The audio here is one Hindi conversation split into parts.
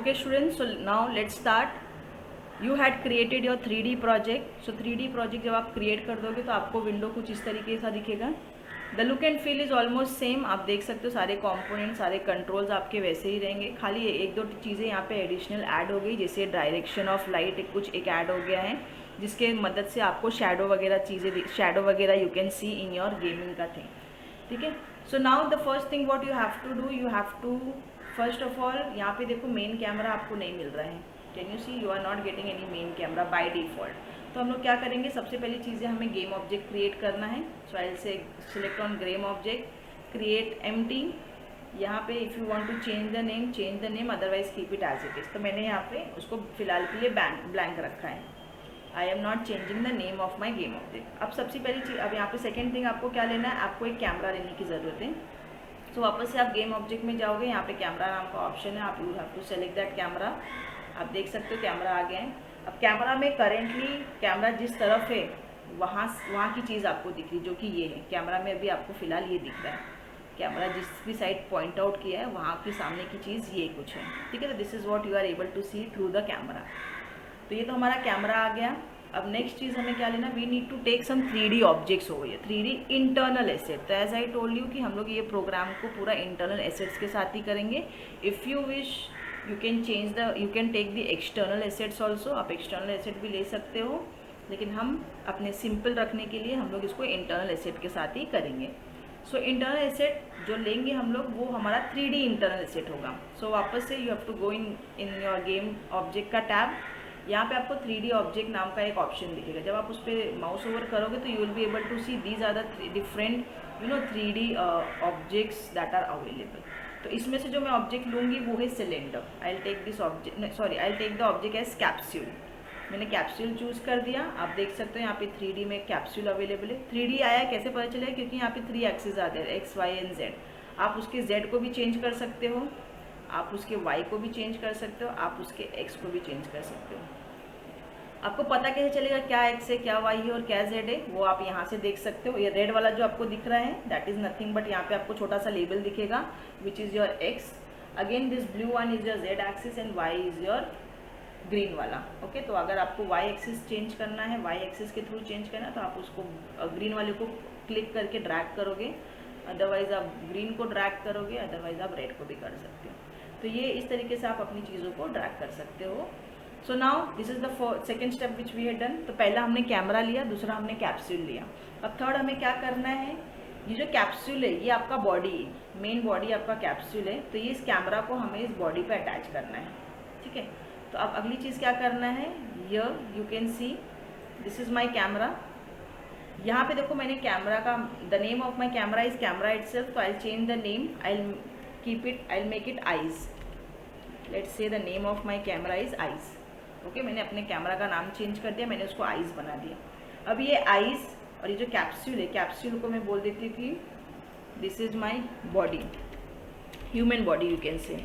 Okay students, so now let's start. You had created your 3D project. So 3D project जब आप create कर दोगे तो आपको विंडो कुछ इस तरीके का दिखेगा. The look and feel is almost same. आप देख सकते हो सारे components, सारे controls आपके वैसे ही रहेंगे. खाली एक दो चीज़ें यहाँ पे additional add हो गई, जैसे direction of light कुछ एक add हो गया है, जिसके मदद से आपको shadow वगैरह चीज़ें shadow वगैरह you can see in your gaming का thing. ठीक है. So now the first thing what you have to do, you have to first of all यहाँ पे देखो मेन कैमरा आपको नहीं मिल रहा है. Can you see you are not getting any main camera by default. तो हम लोग क्या करेंगे, सबसे पहली चीज़ें हमें गेम ऑब्जेक्ट क्रिएट करना है. So I say select on game object, create empty. यहाँ पे if you want to change the name, otherwise keep it as it is. तो मैंने यहाँ पे उसको फिलहाल के लिए ब्लैंक रखा है. I am not changing the name of my game object. अब सबसे पहली चीज़, अब यहाँ पे सेकेंड थिंग आपको क्या लेना है, आपको एक कैमरा लेने की ज़रूरत है. तो वापस से आप गेम ऑब्जेक्ट में जाओगे, यहाँ पे कैमरा नाम का ऑप्शन है, आप you have to select that camera. आप देख सकते हो कैमरा आ गया है. अब कैमरा में करेंटली कैमरा जिस तरफ है वहाँ की चीज़ आपको दिख रही, जो कि ये है. कैमरा में अभी आपको फ़िलहाल ये दिख रहा है. कैमरा जिस भी साइड पॉइंट आउट किया है वहाँ की सामने की चीज़ ये कुछ है. ठीक है. तो this is what you are able to see through the camera. तो ये तो हमारा कैमरा आ गया. अब नेक्स्ट चीज़ हमें क्या लेना, we need to take some 3D objects हो गए, 3D इंटरनल एसेट. तो एज आई टोल्ड यू कि हम लोग ये प्रोग्राम को पूरा इंटरनल एसेट्स के साथ ही करेंगे. If you wish you can take the external assets also. आप एक्सटर्नल एसेट भी ले सकते हो, लेकिन हम अपने सिंपल रखने के लिए हम लोग इसको इंटरनल एसेट के साथ ही करेंगे. सो इंटरनल एसेट जो लेंगे हम लोग वो हमारा 3D इंटरनल एसेट होगा. सो वापस से you have to go in your game object का टैब. यहाँ पे आपको 3D ऑब्जेक्ट नाम का एक ऑप्शन दिखेगा. जब आप उस पर माउस ओवर करोगे तो you will be able to see these are the different 3D objects that are available. तो इसमें से जो मैं ऑब्जेक्ट लूँगी वो है cylinder. I take this object, I take the object as capsule. मैंने कैप्सूल चूज़ कर दिया. आप देख सकते हो यहाँ पे 3D में कैप्सूल अवेलेबल है. 3D आया कैसे पता चलेगा, क्योंकि यहाँ पे 3 एक्सिस आते हैं, एक्स वाई एंड जेड. आप उसके जेड को भी चेंज कर सकते हो, आप उसके y को भी चेंज कर सकते हो, आप उसके x को भी चेंज कर सकते हो. आपको पता कैसे चलेगा क्या x है, क्या y है और क्या z है, वो आप यहाँ से देख सकते हो. ये रेड वाला जो आपको दिख रहा है दैट इज़ नथिंग बट यहाँ पे आपको छोटा सा लेबल दिखेगा which is your x. Again this blue one is your z axis and y is your green वाला. ओके. तो अगर आपको y एक्सिस चेंज करना है, y एक्सिस के थ्रू चेंज करना है, तो आप उसको ग्रीन वाले को क्लिक करके ड्रैग करोगे, अदरवाइज आप ग्रीन को ड्रैग करोगे, अदरवाइज आप रेड को भी कर सकते हो. तो ये इस तरीके से आप अपनी चीज़ों को ड्रैग कर सकते हो. So now this is the second step which we had done. तो पहला हमने कैमरा लिया, दूसरा हमने कैप्सूल लिया. अब थर्ड हमें क्या करना है, ये जो कैप्सूल है ये आपका बॉडी है, मेन बॉडी आपका कैप्सूल है. तो ये इस कैमरा को हमें इस बॉडी पे अटैच करना है. ठीक है. तो अब अगली चीज़ क्या करना है, here you can see this is my camera. यहाँ पे देखो मैंने कैमरा का the name of my camera is camera itself. तो I change the name, I keep it, I'll make it eyes. Let's say the name of my camera is eyes. Okay. मैंने अपने कैमरा का नाम चेंज कर दिया, मैंने उसको आइज़ बना दिया. अब ये आइज़ और ये जो कैप्सूल है, कैप्सूल को मैं बोल देती हूँ कि this is my body, human body you can say.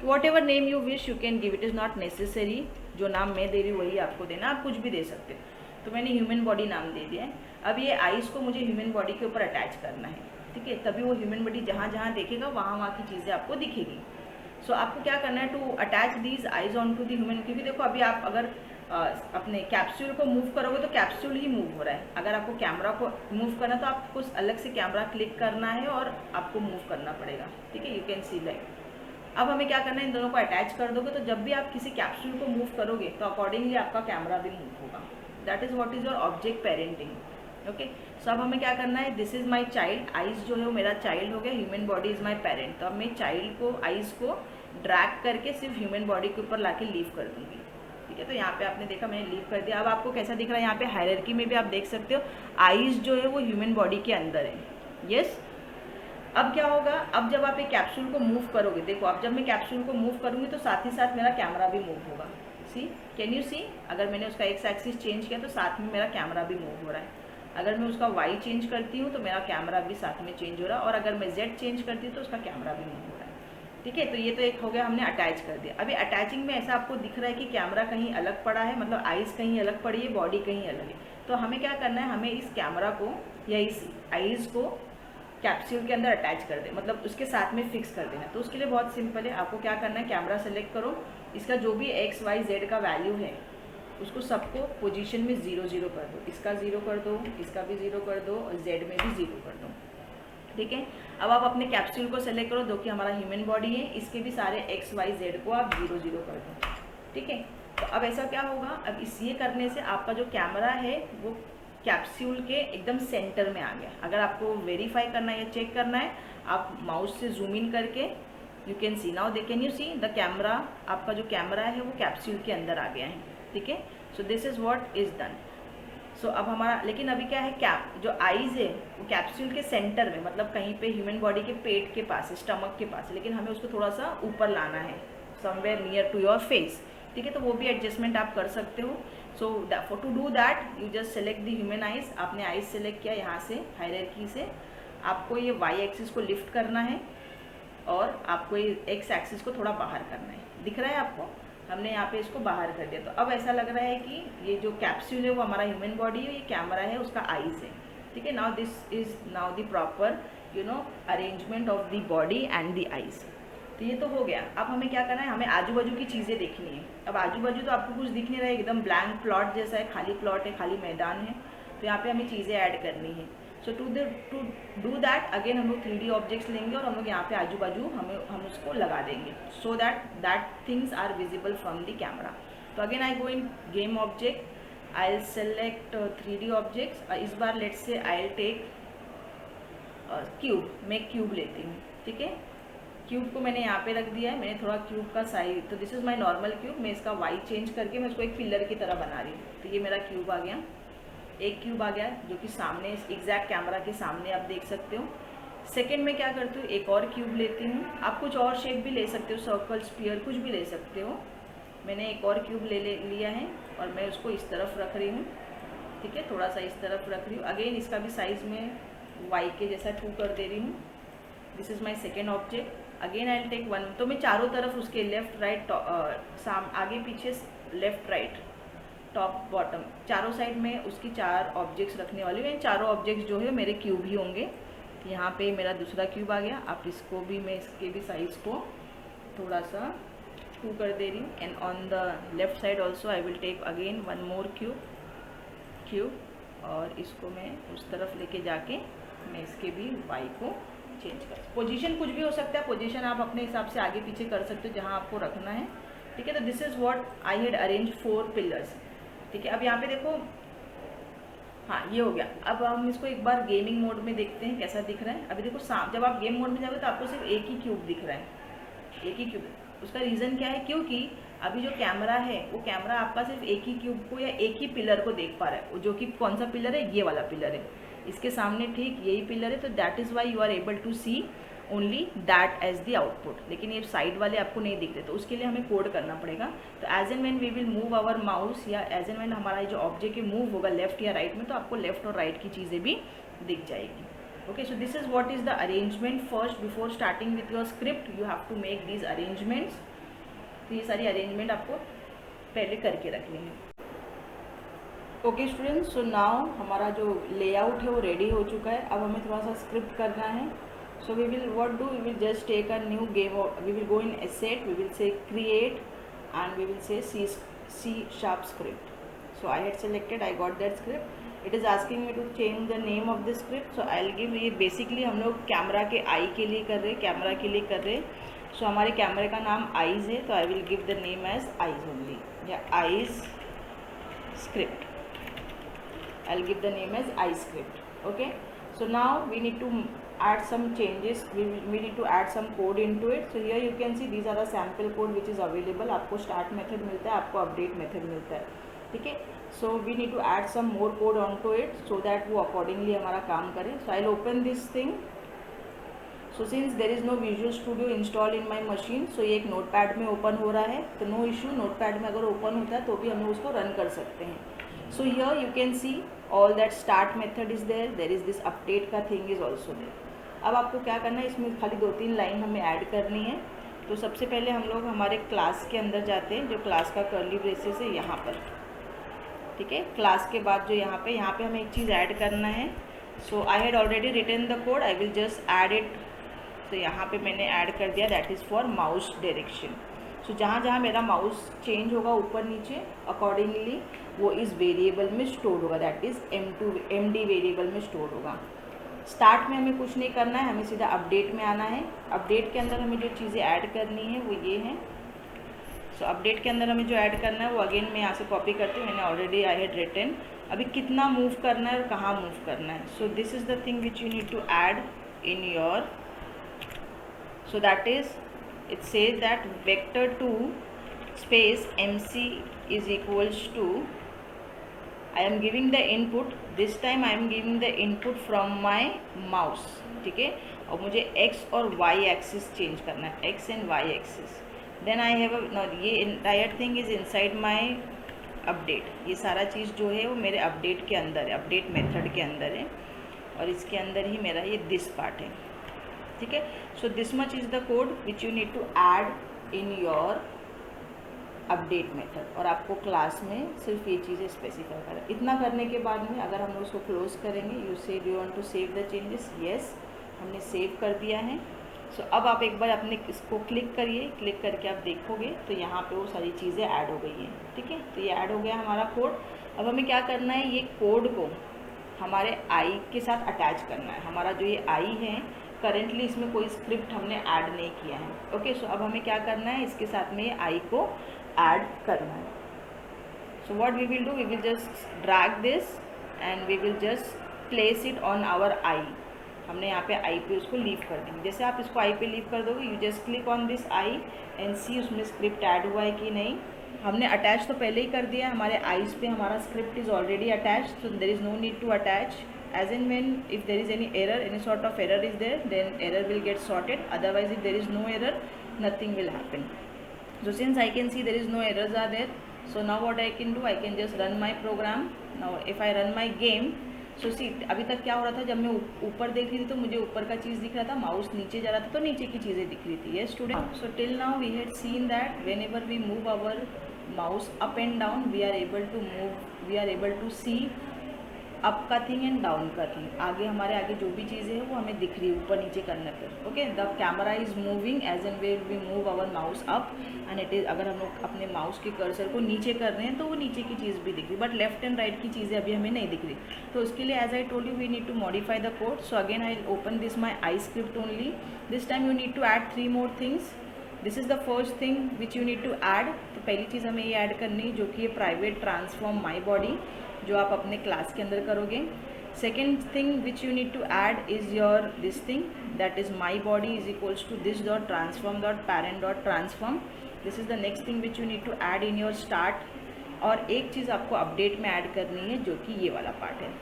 What ever name you wish you can give. It is not necessary जो नाम मैं दे रही हूँ वही आपको देना, आप कुछ भी दे सकते हो. तो मैंने ह्यूमन बॉडी नाम दे दिया है. अब ये आइज़ को मुझे ह्यूमन बॉडी के ऊपर अटैच करना है. ठीक है. तभी वो ह्यूमन बॉडी जहाँ जहाँ देखेगा वहाँ की चीज़ें आपको दिखेगी. सो आपको क्या करना है, to attach these eyes on to the human. क्योंकि देखो अभी आप अगर अपने कैप्सूल को मूव करोगे तो कैप्सूल ही मूव हो रहा है. अगर आपको कैमरा को मूव करना तो आपको अलग से कैमरा क्लिक करना है और आपको मूव करना पड़ेगा. ठीक है. You can C like. अब हमें क्या करना है, इन दोनों को अटैच कर दोगे तो जब भी आप किसी कैप्सूल को मूव करोगे तो अकॉर्डिंगली आपका कैमरा भी मूव होगा. That is what is your object parenting. Okay. So अब हमें क्या करना है, this is my child. Eyes जो है वो मेरा चाइल्ड हो गया, human body is my parent. तो अब मैं चाइल्ड को, आइज़ को ड्रैग करके सिर्फ ह्यूमन बॉडी के ऊपर लाके लीव कर दूँगी. ठीक है. तो यहाँ पे आपने देखा मैंने लीव कर दिया. अब आपको कैसा दिख रहा है, यहाँ पे हायरार्की में भी आप देख सकते हो आइज़ जो है वो ह्यूमन बॉडी के अंदर है. यस. अब क्या होगा, अब जब आप एक कैप्सूल को मूव करोगे, देखो अब जब मैं कैप्सूल को मूव करूँगी तो साथ ही साथ मेरा कैमरा भी मूव होगा. सी, कैन यू सी. अगर मैंने उसका एक्स एक्सिस चेंज किया तो साथ में मेरा कैमरा भी मूव हो रहा है. अगर मैं उसका y चेंज करती हूँ तो मेरा कैमरा भी साथ में चेंज हो रहा है, और अगर मैं z चेंज करती हूँ तो उसका कैमरा भी मूव हो रहा है. ठीक है. तो ये तो एक हो गया, हमने अटैच कर दिया. अभी अटैचिंग में ऐसा आपको दिख रहा है कि कैमरा कहीं अलग पड़ा है, मतलब आइज़ कहीं अलग पड़ी है, बॉडी कहीं अलग है. तो हमें क्या करना है, हमें इस कैमरा को या इस आइज़ को कैप्सूल के अंदर अटैच कर दे, मतलब उसके साथ में फिक्स कर देना। तो उसके लिए बहुत सिंपल है, आपको क्या करना है, कैमरा सेलेक्ट करो, इसका जो भी एक्स वाई जेड का वैल्यू है उसको सबको पोजीशन में 0 0 कर दो, इसका 0 कर दो, इसका भी 0 कर दो और जेड में भी 0 कर दो। ठीक है, अब आप अपने कैप्सूल को सेलेक्ट करो, जो कि हमारा ह्यूमन बॉडी है, इसके भी सारे एक्स वाई जेड को आप 0 0 कर दो। ठीक है, तो अब ऐसा क्या होगा, अब इस ये करने से आपका जो कैमरा है वो कैप्सूल के एकदम सेंटर में आ गया। अगर आपको वेरीफाई करना है या चेक करना है, आप माउस से जूम इन करके you can C now they can you see the camera, आपका जो कैमरा है वो कैप्सूल के अंदर आ गया है। ठीक है, so this is what is done. So अब हमारा, लेकिन अभी क्या है, कैप जो आईज है वो कैप्सूल के सेंटर में, मतलब कहीं पे ह्यूमन बॉडी के पेट के पास है, स्टमक के पास है, लेकिन हमें उसको थोड़ा सा ऊपर लाना है, somewhere near to your face. ठीक है, तो वो भी एडजस्टमेंट आप कर सकते हो। So for to do that you just select the human eyes, आपने आइज सेलेक्ट किया, यहाँ से हायरार्की से आपको ये वाई एक्सिस को लिफ्ट करना है और आपको ये एक्स एक्सिस को थोड़ा बाहर करना है। दिख रहा है आपको, हमने यहाँ पे इसको बाहर कर दिया। तो अब ऐसा लग रहा है कि ये जो कैप्सूल है वो हमारा ह्यूमन बॉडी है, ये कैमरा है उसका आइज है। ठीक है, now this is now the proper arrangement of the body and the eyes. तो ये तो हो गया। अब हमें क्या करना है, हमें आजू बाजू की चीज़ें देखनी है। अब आजू बाजू तो आपको कुछ दिख नहीं रहा है, एकदम ब्लैंक प्लॉट जैसा है, खाली प्लॉट है, खाली मैदान है। तो यहाँ पे हमें चीज़ें ऐड करनी है। सो टू डू दैट अगेन हम लोग 3D ऑब्जेक्ट्स लेंगे और हम लोग यहाँ पे आजू बाजू हम उसको लगा देंगे, so that things are visible from the camera. तो again I go in game object, I will select 3D objects. इस बार let's say I will take cube, मैं क्यूब लेती हूँ। ठीक है, क्यूब को मैंने यहाँ पे रख दिया है, मैंने थोड़ा क्यूब का साइज, तो this is my normal cube, मैं इसका वाई चेंज करके मैं इसको एक पिलर की तरह बना रही हूँ। तो ये मेरा क्यूब आ गया, एक क्यूब आ गया जो कि सामने एग्जैक्ट कैमरा के सामने आप देख सकते हो। सेकेंड में क्या करती हूँ, एक और क्यूब लेती हूँ। आप कुछ और शेप भी ले सकते हो, सर्कल, स्फीयर, कुछ भी ले सकते हो। मैंने एक और क्यूब लिया है और मैं उसको इस तरफ रख रही हूँ। ठीक है, थोड़ा सा इस तरफ रख रही हूँ। अगेन इसका भी साइज़ में वाई के जैसा 2 कर दे रही हूँ। This is my second object. Again I will take 1, तो मैं चारों तरफ उसके लेफ्ट राइट आगे पीछे, लेफ्ट राइट टॉप बॉटम चारों साइड में उसकी 4 ऑब्जेक्ट्स रखने वाली हूँ। चारों ऑब्जेक्ट्स जो है मेरे क्यूब ही होंगे। यहाँ पे मेरा दूसरा क्यूब आ गया। आप इसको भी, मैं इसके भी साइज़ को थोड़ा सा 2 कर दे रही हूँ। And on the left side also I will take again 1 more cube और इसको मैं उस तरफ लेके जाके मैं इसके भी वाई को चेंज कर, पोजीशन कुछ भी हो सकता है, पोजीशन आप अपने हिसाब से आगे पीछे कर सकते हो जहाँ आपको रखना है। ठीक है, तो this is what I had arrange 4 pillars. ठीक है, अब यहाँ पे देखो, हाँ ये हो गया। अब हम इसको एक बार गेमिंग मोड में देखते हैं कैसा दिख रहा है। अभी देखो जब आप गेम मोड में जाओगे तो आपको सिर्फ एक ही क्यूब दिख रहा है, एक ही क्यूब। उसका रीज़न क्या है, क्योंकि अभी जो कैमरा है वो कैमरा आपका सिर्फ एक ही क्यूब को या एक ही पिलर को देख पा रहा है, जो कि कौन सा पिलर है, ये वाला पिलर है, इसके सामने ठीक यही पिलर है। तो that is why you are able to see only that as the output, लेकिन ये साइड वाले आपको नहीं दिखते। तो उसके लिए हमें कोड करना पड़ेगा। तो as and when we will move our mouse, या एज एंड व्हेन हमारा जो ऑब्जेक्ट है मूव होगा लेफ्ट या राइट में, तो आपको लेफ्ट और राइट की चीज़ें भी दिख जाएगी। Okay, so this is what is the arrangement. First before starting with your script you have to make these arrangements. तो ये सारी अरेंजमेंट आपको पहले करके रखनी है। ओके स्टूडेंट्स, सो नाउ हमारा जो लेआउट है वो रेडी हो चुका है। अब हमें थोड़ा सा स्क्रिप्ट करना है। So we will what do, we will just take a new game, we will go in asset, we will say create and we will say C# script. So I had selected, I got that script. It is asking me to change the name of the script. So I'll give, ये बेसिकली हम लोग कैमरा के आई के लिए कर रहे हैं, कैमरा के लिए कर रहे हैं। सो हमारे कैमरे का नाम आइज है, तो I will give the name as eyes only, या eyes script. I'll give the name as iScript. Okay, so now we need to add some changes, we need to add some code into it. So here you can see these are the sample code which is available. आपको start method मिलता है, आपको update method मिलता है, ठीक है। So we need to add some more code onto it so that वो accordingly हमारा काम करे। So I'll open this thing. So since there is no Visual Studio installed in my machine, so ये एक notepad में open हो रहा है, तो no issue, notepad में अगर open होता है तो भी हम लोग उसको run कर सकते हैं। So here you can see all that start method is there, there is this update का thing is also there. अब आपको क्या करना है, इसमें खाली 2-3 लाइन हमें ऐड करनी है। तो सबसे पहले हम लोग हमारे क्लास के अंदर जाते हैं, जो क्लास का कर्ली ब्रेसेस है यहाँ पर, ठीक है। क्लास के बाद जो यहाँ पे हमें एक चीज़ ऐड करना है। So I had already written the code, I will just add it. तो यहाँ पे मैंने ऐड कर दिया, that is for mouse direction. So जहाँ जहाँ मेरा माउस चेंज होगा ऊपर नीचे अकॉर्डिंगली वो इस वेरिएबल में स्टोर होगा, दैट इज़ MD वेरिएबल में स्टोर होगा। स्टार्ट में हमें कुछ नहीं करना है, हमें सीधा अपडेट में आना है। अपडेट के अंदर हमें जो चीज़ें ऐड करनी है वो ये हैं। सो अपडेट के अंदर हमें जो ऐड करना है वो अगेन मैं यहाँ से कॉपी करती हूँ, मैंने ऑलरेडी आई हैड रिटन। अभी कितना मूव करना है और कहाँ मूव करना है, so this is the thing which you need to add in your. So that is it says that vector2 space MC is equals to, I am giving the input, this time I am giving the input from my mouse, ठीक है। और मुझे x और y एक्सिस चेंज करना है, x एंड y एक्सिस। देन आई हैव ये entire thing is inside my update. ये सारा चीज़ जो है वो मेरे अपडेट के अंदर है, अपडेट मेथड के अंदर है, और इसके अंदर ही मेरा ये दिस पार्ट है, ठीक है। So this much is the code which you need to add in your update method, और आपको क्लास में सिर्फ ये चीज़ें स्पेसिफाई करें। इतना करने के बाद में अगर हम उसको क्लोज करेंगे, you say do want to save the changes, yes हमने सेव कर दिया है। सो अब आप एक बार अपने इसको क्लिक करिए, क्लिक करके आप देखोगे तो यहाँ पे वो सारी चीज़ें ऐड हो गई हैं, ठीक है। तो ये ऐड हो गया हमारा कोड। अब हमें क्या करना है, ये कोड को हमारे आई के साथ अटैच करना है। हमारा जो ये आई है करेंटली इसमें कोई स्क्रिप्ट हमने ऐड नहीं किया है, ओके। सो अब हमें क्या करना है, इसके साथ में ये आई को ऐड करना है। So what we will do, we will just drag this and we will just place it on our eye. हमने यहाँ पे आई पे उसको लीव कर देंगे। जैसे आप इसको आई पे लीव कर दोगे, you just click on this eye and see उसमें स्क्रिप्ट ऐड हुआ है कि नहीं। हमने अटैच तो पहले ही कर दिया, हमारे आईज पे हमारा script is already attach, so there is no need to attach. As and when if there is any error, any sort of error is there, then error will get sorted. Otherwise if there is no error, nothing will happen. So since I can see there is no errors are there, so now what I can do, I can just run my program. Now if I run my game, so see अभी तक क्या हो रहा था, जब मैं ऊपर देख रही थी तो मुझे ऊपर का चीज़ दिख रहा था, माउस नीचे जा रहा था तो नीचे की चीज़ें दिख रही थी। Yes student, so till now we had seen that whenever we move our mouse up and down, we are able to see up का थिंग एंड डाउन का थिंग। आगे हमारे आगे जो भी चीज़ें हैं वो हमें दिख रही है ऊपर नीचे करने पर, okay. The camera is moving as and way we move our mouse up and it is, अगर हम लोग अपने माउस के कर्सर को नीचे कर रहे हैं तो वो नीचे की चीज़ भी दिख रही, बट लेफ्ट एंड राइट की चीज़ें अभी हमें नहीं दिख रही। तो उसके लिए as I told you we need to modify the code. So again I open this my eye script only. This time you need to add 3 more things. This is the first thing which you need to add. तो पहली चीज़ हमें ये ऐड करनी है जो कि ये प्राइवेट ट्रांसफॉर्म माई बॉडी, जो आप अपने क्लास के अंदर करोगे। Second thing which you need to add is your this thing, that is my body is equals to this dot transform dot parent dot transform. This is the next thing which you need to add in your start. और एक चीज़ आपको अपडेट में ऐड करनी है जो कि ये वाला पार्ट है,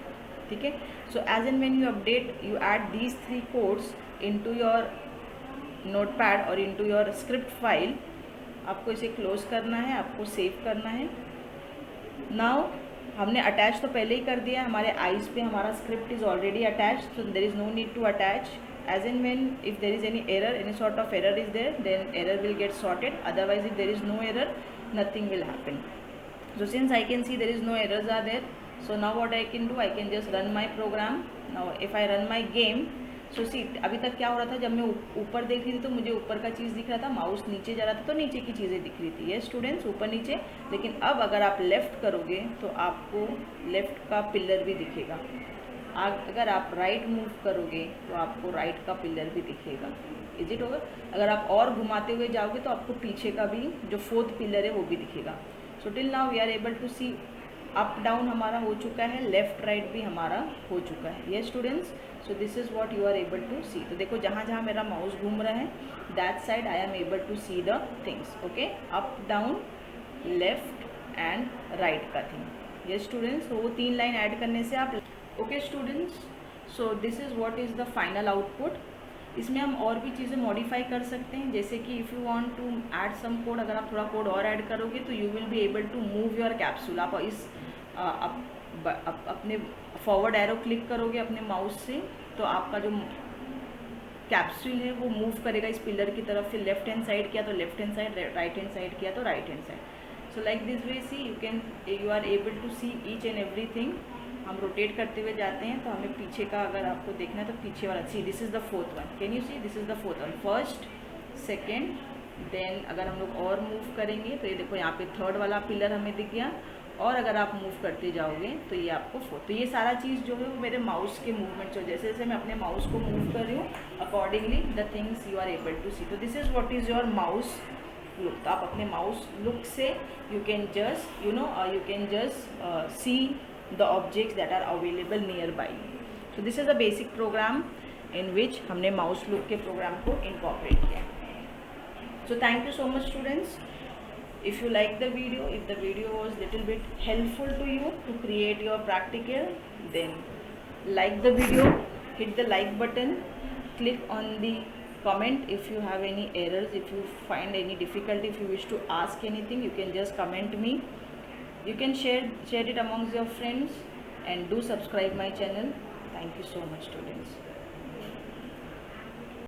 ठीक है। So as and when you update, you add these 3 codes into your notepad और इनटू योर स्क्रिप्ट फाइल। आपको इसे क्लोज करना है, आपको सेव करना है। नाउ हमने अटैच तो पहले ही कर दिया, हमारे आईज पे हमारा script is already attach, so there is no need to attach. As and when if there is any error, any sort of error is there, then error will get sorted. Otherwise if there is no error, nothing will happen. So since I can see there is no errors are there, so now what I can do, I can just run my program. Now if I run my game, सो सी अभी तक क्या हो रहा था, जब मैं ऊपर देख रही थी तो मुझे ऊपर का चीज़ दिख रहा था, माउस नीचे जा रहा था तो नीचे की चीज़ें दिख रही थी। ये स्टूडेंट्स ऊपर नीचे। लेकिन अब अगर आप लेफ़्ट करोगे तो आपको लेफ़्ट का पिलर भी दिखेगा। अगर आप राइट मूव करोगे तो आपको राइट का पिलर भी दिखेगा। इज इट होगा। अगर आप और घुमाते हुए जाओगे तो आपको पीछे का भी जो 4th पिलर है वो भी दिखेगा। So till now we are able to see up down हमारा हो चुका है, लेफ़्ट राइट भी हमारा हो चुका है। ये students, so this is what you are able to see. तो देखो जहाँ जहाँ मेरा माउस घूम रहा है, that side I am able to see the things, okay. Up down left and right का थिंग। ये स्टूडेंट्स, तो वो 3 लाइन ऐड करने से आप, okay students, so this is what is the final output. इसमें हम और भी चीज़ें मॉडिफाई कर सकते हैं, जैसे कि if you want to add some code, अगर आप थोड़ा कोड और ऐड करोगे तो you will be able to move your capsule. आप इस अपने फॉरवर्ड एरो क्लिक करोगे अपने माउस से तो आपका जो कैप्सूल है वो मूव करेगा इस पिलर की तरफ। फिर लेफ्ट हैंड साइड किया तो left hand side, right hand side किया तो right hand side. So like this way see you are able to see each and everything. हम रोटेट करते हुए जाते हैं तो हमें पीछे का अगर आपको देखना है तो पीछे वाला, see this is the fourth one, can you see, this is the fourth one, first second, then अगर हम लोग और मूव करेंगे तो ये देखो यहाँ पे थर्ड वाला पिलर हमें दिख गया, और अगर आप मूव करते जाओगे तो ये आपको फोर्थ। तो ये सारा चीज़ जो है वो मेरे माउस के मूवमेंट जो जैसे जैसे मैं अपने माउस को मूव कर रही हूँ accordingly the things you are able to see. तो this is what is your mouse look. तो आप अपने माउस लुक से you can just see the objects that are available nearby. So this is a basic program in which हमने माउस लुक के प्रोग्राम को इनकॉर्पोरेट किया। So thank you so much students. If you like the video, if the video was little bit helpful to you to create your practical, then like the video, hit the like button, click on the comment if you have any errors, if you find any difficulty, if you wish to ask anything, you can just comment me. You can share it amongst your friends and do subscribe my channel. Thank you so much students.